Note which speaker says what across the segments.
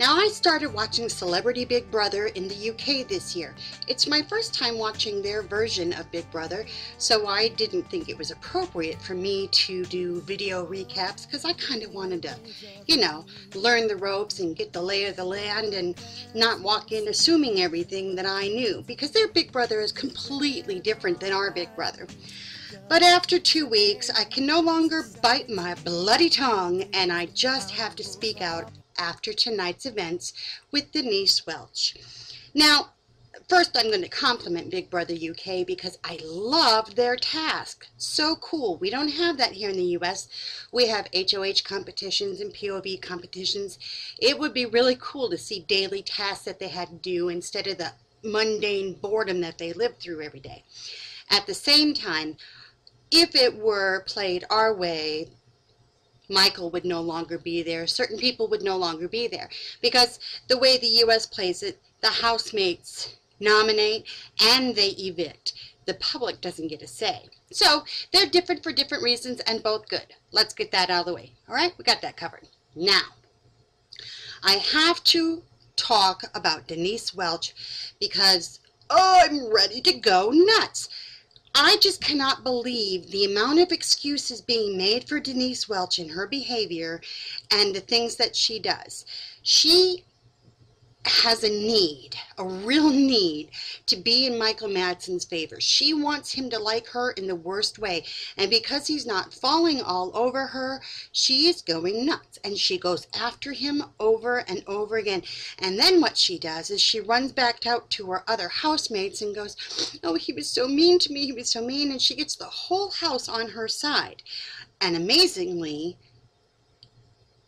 Speaker 1: Now, I started watching Celebrity Big Brother in the UK this year. It's my first time watching their version of Big Brother, so I didn't think it was appropriate for me to do video recaps because I kind of wanted to, learn the ropes and get the lay of the land and not walk in assuming everything that I knew, because their Big Brother is completely different than our Big Brother. But after 2 weeks, I can no longer bite my bloody tongue, and I just have to speak out after tonight's events with Denise Welch. Now, first I'm going to compliment Big Brother UK because I love their task. So cool. We don't have that here in the US. We have HOH competitions and POV competitions. It would be really cool to see daily tasks that they had to do instead of the mundane boredom that they live through every day. At the same time, if it were played our way, Michael would no longer be there. Certain people would no longer be there. Because the way the U.S. plays it, the housemates nominate and they evict. The public doesn't get a say. So they're different for different reasons and both good. Let's get that out of the way. All right? We got that covered. Now, I have to talk about Denise Welch because, I'm ready to go nuts. I just cannot believe the amount of excuses being made for Denise Welch in her behavior and the things that she does. She has a real need to be in Michael Madsen's favor. She wants him to like her in the worst way. And because he's not falling all over her, she is going nuts. And she goes after him over and over again. And then what she does is she runs back out to her other housemates and goes, "Oh, he was so mean to me. He was so mean." And she gets the whole house on her side. And amazingly,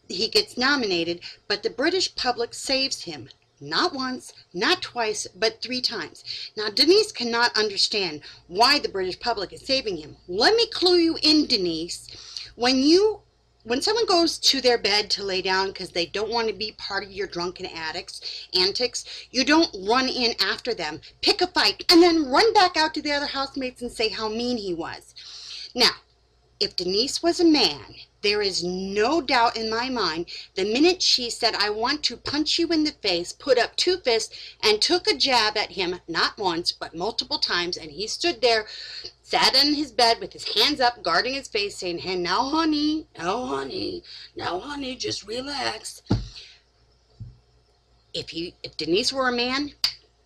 Speaker 1: he gets nominated, but the British public saves him. Not once, not twice, but 3 times. Now, Denise cannot understand why the British public is saving him. Let me clue you in, Denise. When someone goes to their bed to lay down because they don't want to be part of your drunken antics, you don't run in after them, pick a fight, and then run back out to the other housemates and say how mean he was. Now, if Denise was a man, there is no doubt in my mind, the minute she said, "I want to punch you in the face," put up 2 fists and took a jab at him, not once, but multiple times, and he stood there, sat in his bed with his hands up, guarding his face, saying, "Hey, now honey, just relax." If Denise were a man,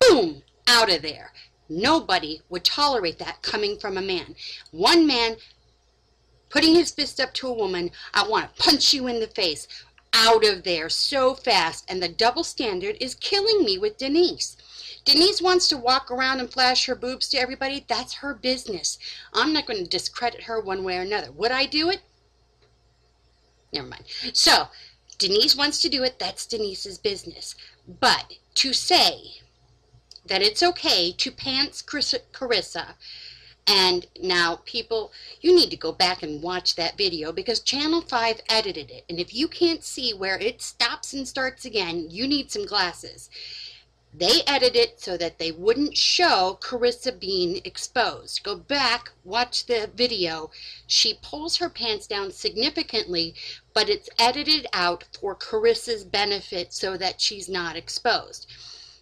Speaker 1: boom, out of there. Nobody would tolerate that coming from a man. One man putting his fist up to a woman, "I want to punch you in the face," out of there so fast. And the double standard is killing me with Denise. Denise wants to walk around and flash her boobs to everybody. That's her business. I'm not going to discredit her one way or another. Would I do it? Never mind. So, Denise wants to do it. That's Denise's business. But to say that it's okay to pants Carissa, and now, people, you need to go back and watch that video because Channel 5 edited it. And if you can't see where it stops and starts again, you need some glasses. They edited it so that they wouldn't show Carissa being exposed. Go back, watch the video. She pulls her pants down significantly, but it's edited out for Carissa's benefit so that she's not exposed.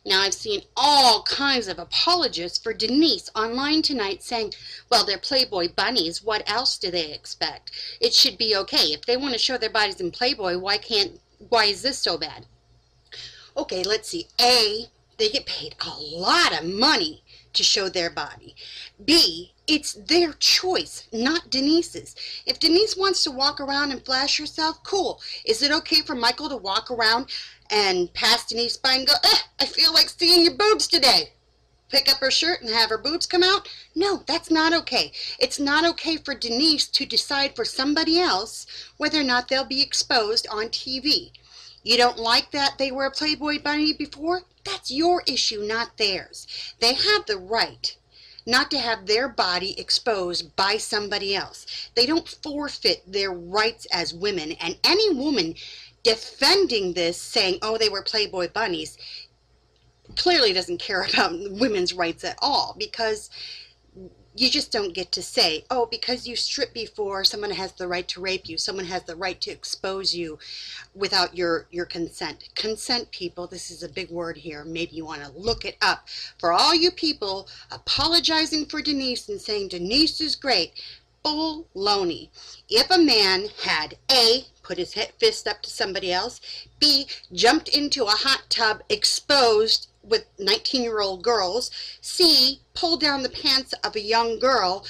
Speaker 1: Now, I've seen all kinds of apologists for Denise online tonight saying, well, they're Playboy bunnies. What else do they expect? It should be okay. If they want to show their bodies in Playboy, why is this so bad? Okay, let's see. A, they get paid a lot of money to show their body. B, it's their choice, not Denise's. If Denise wants to walk around and flash herself, cool. Is it okay for Michael to walk around and pass Denise by and go, "I feel like seeing your boobs today"? Pick up her shirt and have her boobs come out? No, that's not okay. It's not okay for Denise to decide for somebody else whether or not they'll be exposed on TV. You don't like that they were a Playboy bunny before? That's your issue, not theirs. They have the right not to have their body exposed by somebody else. They don't forfeit their rights as women, and any woman defending this, saying, "Oh, they were Playboy bunnies," clearly doesn't care about women's rights at all, because You just don't get to say, oh, because you stripped before, someone has the right to rape you, someone has the right to expose you without your consent. Consent, people, this is a big word here. Maybe you want to look it up. For all you people apologizing for Denise and saying Denise is great, baloney. If a man had A, put his fist up to somebody else, B, jumped into a hot tub exposed with 19-year-old girls, C, pulled down the pants of a young girl,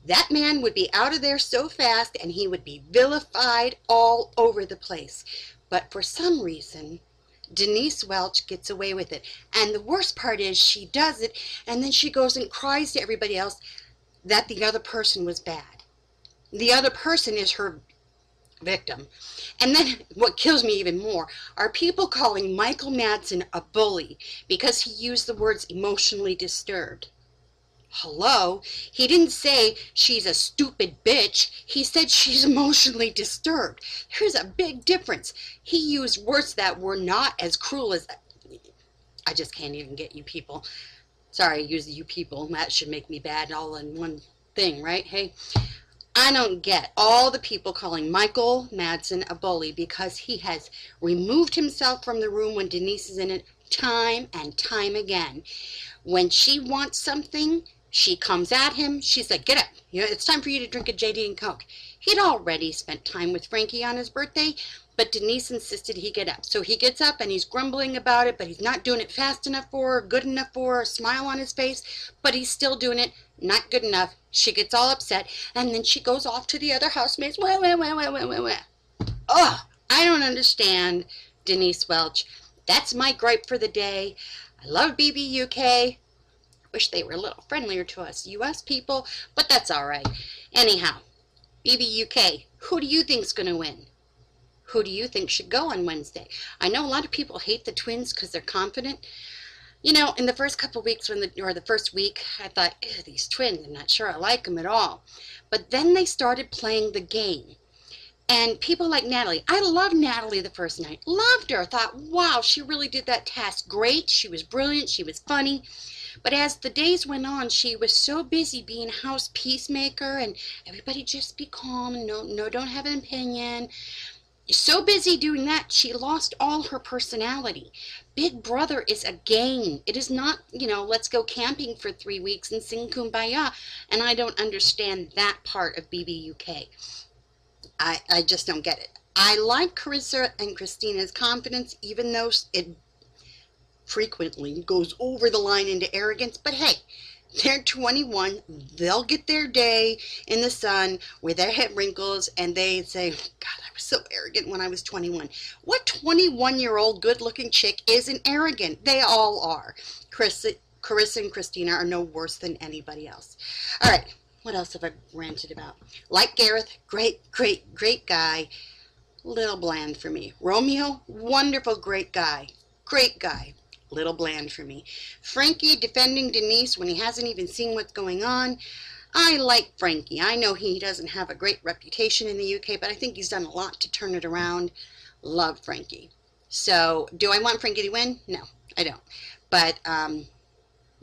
Speaker 1: that man would be out of there so fast and he would be vilified all over the place. But for some reason, Denise Welch gets away with it. And the worst part is she does it and then she goes and cries to everybody else that the other person was bad. The other person is her victim. And then what kills me even more are people calling Michael Madsen a bully because he used the words emotionally disturbed. Hello? He didn't say she's a stupid bitch. He said she's emotionally disturbed. There's a big difference. He used words that were not as cruel as... I just can't even get you people. Sorry, use you people. That should make me bad all in one thing, right? Hey, I don't get all the people calling Michael Madsen a bully because he has removed himself from the room when Denise is in it time and time again. When she wants something, she comes at him. She's like, get up. You know, it's time for you to drink a JD and Coke. He'd already spent time with Frankie on his birthday, but Denise insisted he get up. So he gets up and he's grumbling about it, but he's not doing it fast enough for her, good enough for her, a smile on his face, but he's still doing it, not good enough. She gets all upset, and then she goes off to the other housemates. Oh, I don't understand, Denise Welch. That's my gripe for the day. I love BBUK. Wish they were a little friendlier to us U.S. people, but that's all right. Anyhow, BBUK, who do you think's going to win? Who do you think should go on Wednesday? I know a lot of people hate the twins because they're confident. You know, in the first couple of weeks, or the first week, I thought, ew, these twins, I'm not sure I like them at all. But then they started playing the game. And people like Natalie, I loved Natalie the first night. Loved her. Thought, wow, she really did that task great. She was brilliant. She was funny. But as the days went on, she was so busy being house peacemaker and everybody just be calm, no, don't have an opinion. So busy doing that, she lost all her personality. Big Brother is a game. It is not, you know, let's go camping for 3 weeks and sing Kumbaya. And I don't understand that part of BBUK. I just don't get it. I like Carissa and Christina's confidence, even though it frequently goes over the line into arrogance. But hey, they're 21. They'll get their day in the sun with their head wrinkles, and they say, God, I was so arrogant when I was 21. What 21-year-old good-looking chick isn't arrogant? They all are. Carissa and Christina are no worse than anybody else. All right, what else have I ranted about? Like Gareth, great guy. Little bland for me. Romeo, wonderful, great guy. Great guy. Little bland for me. Frankie defending Denise when he hasn't even seen what's going on. I like Frankie. I know he doesn't have a great reputation in the UK, but I think he's done a lot to turn it around. Love Frankie. So, do I want Frankie to win? No, I don't. But, all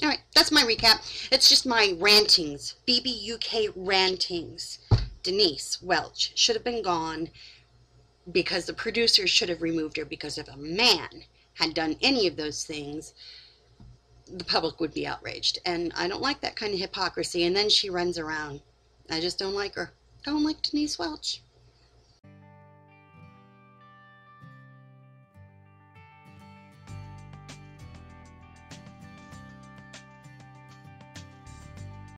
Speaker 1: right, that's my recap. It's just my rantings. BBUK rantings. Denise Welch should have been gone because the producers should have removed her, because if a man had done any of those things, the public would be outraged. And I don't like that kind of hypocrisy. And then she runs around. I just don't like her. Don't like Denise Welch.